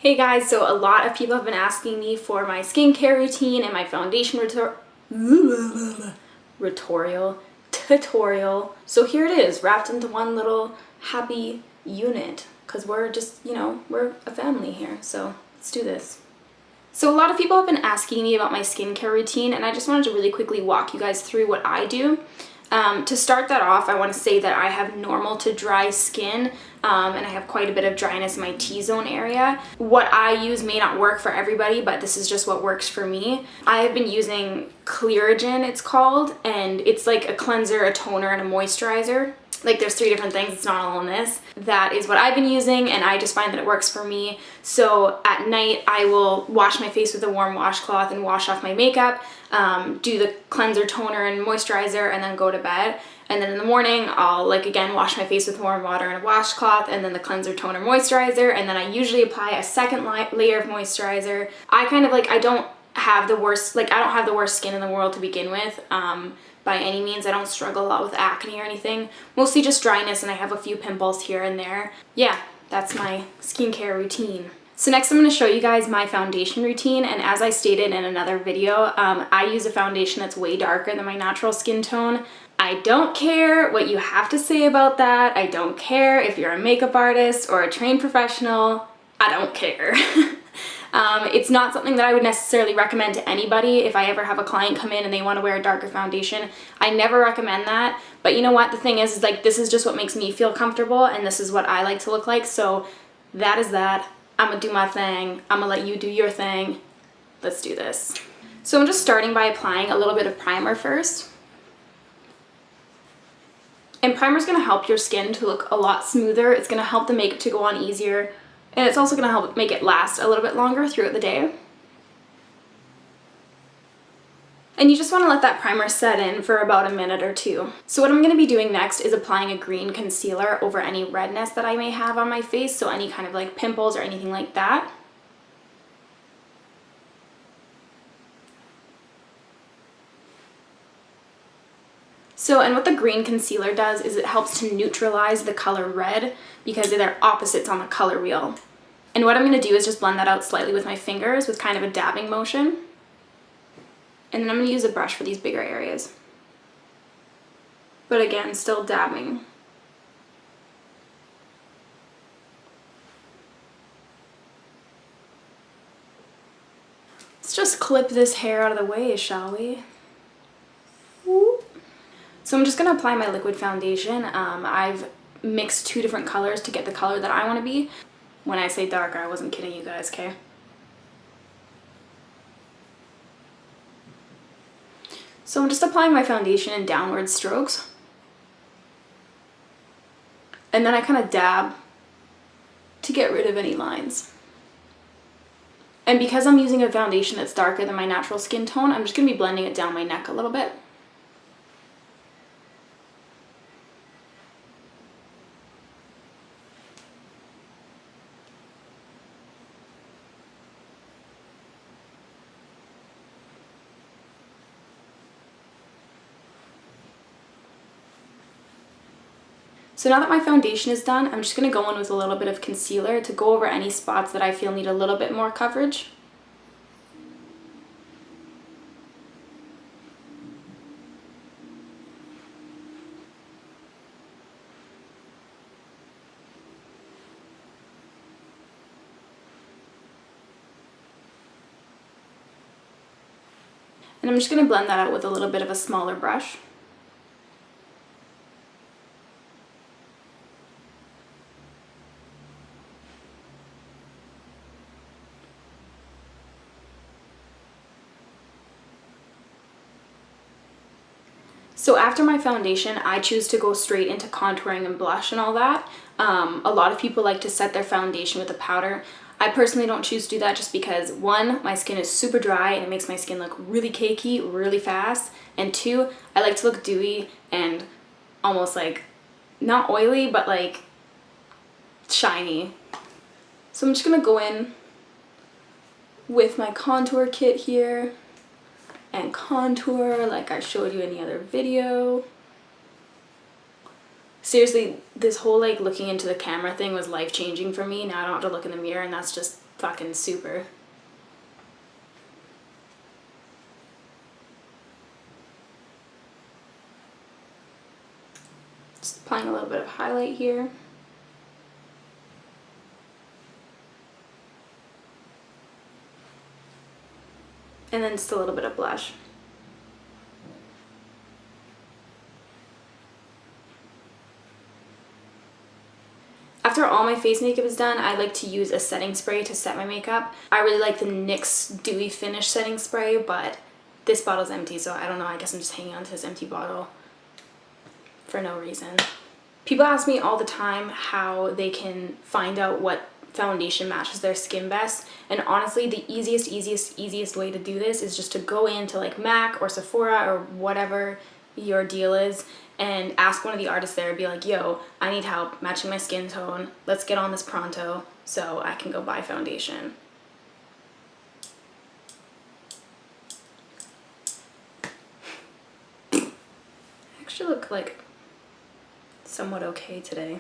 Hey guys, so a lot of people have been asking me for my skincare routine and my foundation tutorial. So here it is, wrapped into one little happy unit, because we're just, we're a family here, so let's do this. So a lot of people have been asking me about my skincare routine, and I just wanted to really quickly walk you guys through what I do. To start that off, I want to say that I have normal to dry skin, and I have quite a bit of dryness in my T-zone area. What I use may not work for everybody, but this is just what works for me. I have been using Clearagen, it's called, and it's like a cleanser, a toner, and a moisturizer. Like there's 3 different things, it's not all in this. That is what I've been using, and I just find that it works for me. So at night I will wash my face with a warm washcloth and wash off my makeup, do the cleanser, toner, and moisturizer, and then go to bed. And then in the morning I'll again wash my face with warm water and a washcloth, and then the cleanser, toner, moisturizer, and then I usually apply a second layer of moisturizer. I don't have the worst, I don't have the worst skin in the world to begin with. By any means, I don't struggle a lot with acne or anything. Mostly just dryness, and I have a few pimples here and there. Yeah, that's my skincare routine. So next I'm going to show you guys my foundation routine, and as I stated in another video, I use a foundation that's way darker than my natural skin tone. I don't care what you have to say about that. I don't care if you're a makeup artist or a trained professional. I don't care. It's not something that I would necessarily recommend to anybody. If I ever have a client come in and they want to wear a darker foundation, I never recommend that. But you know what? The thing is this is just what makes me feel comfortable, and this is what I like to look like. So that is that. I'm gonna do my thing. I'm gonna let you do your thing. Let's do this. So I'm just starting by applying a little bit of primer first. And primer's gonna help your skin to look a lot smoother. It's gonna help the makeup to go on easier. And it's also going to help make it last a little bit longer throughout the day. And you just want to let that primer set in for about a minute or 2. So what I'm going to be doing next is applying a green concealer over any redness that I may have on my face, so any kind of pimples or anything like that. So, and what the green concealer does is it helps to neutralize the color red because they're opposites on the color wheel. And what I'm going to do is just blend that out slightly with my fingers with kind of a dabbing motion. And then I'm going to use a brush for these bigger areas. But again, still dabbing. Let's just clip this hair out of the way, shall we? Whoop. So I'm just going to apply my liquid foundation. I've mixed 2 different colors to get the color that I want to be. When I say darker, I wasn't kidding you guys, okay? So I'm just applying my foundation in downward strokes. And then I kind of dab to get rid of any lines. And because I'm using a foundation that's darker than my natural skin tone, I'm just going to be blending it down my neck a little bit. So now that my foundation is done, I'm just going to go in with a little bit of concealer to go over any spots that I feel need a little bit more coverage. And I'm just going to blend that out with a little bit of a smaller brush. So after my foundation, I choose to go straight into contouring and blush and all that. A lot of people like to set their foundation with a powder. I personally don't choose to do that just because 1, my skin is super dry and it makes my skin look really cakey really fast. And 2, I like to look dewy and almost not oily, but shiny. So I'm just gonna go in with my contour kit here and contour like I showed you in the other video. Seriously, this whole looking into the camera thing was life-changing for me. Now I don't have to look in the mirror, and that's just fucking super. Just applying a little bit of highlight here. And then just a little bit of blush. After all my face makeup is done, I like to use a setting spray to set my makeup. I really like the NYX Dewy Finish setting spray, but this bottle's empty, so I don't know. I guess I'm just hanging on to this empty bottle for no reason. People ask me all the time how they can find out what foundation matches their skin best, and honestly the easiest way to do this is just to go into like MAC or Sephora or whatever your deal is and ask one of the artists there, be like, yo, I need help matching my skin tone, let's get on this pronto so I can go buy foundation. I actually look like somewhat okay today.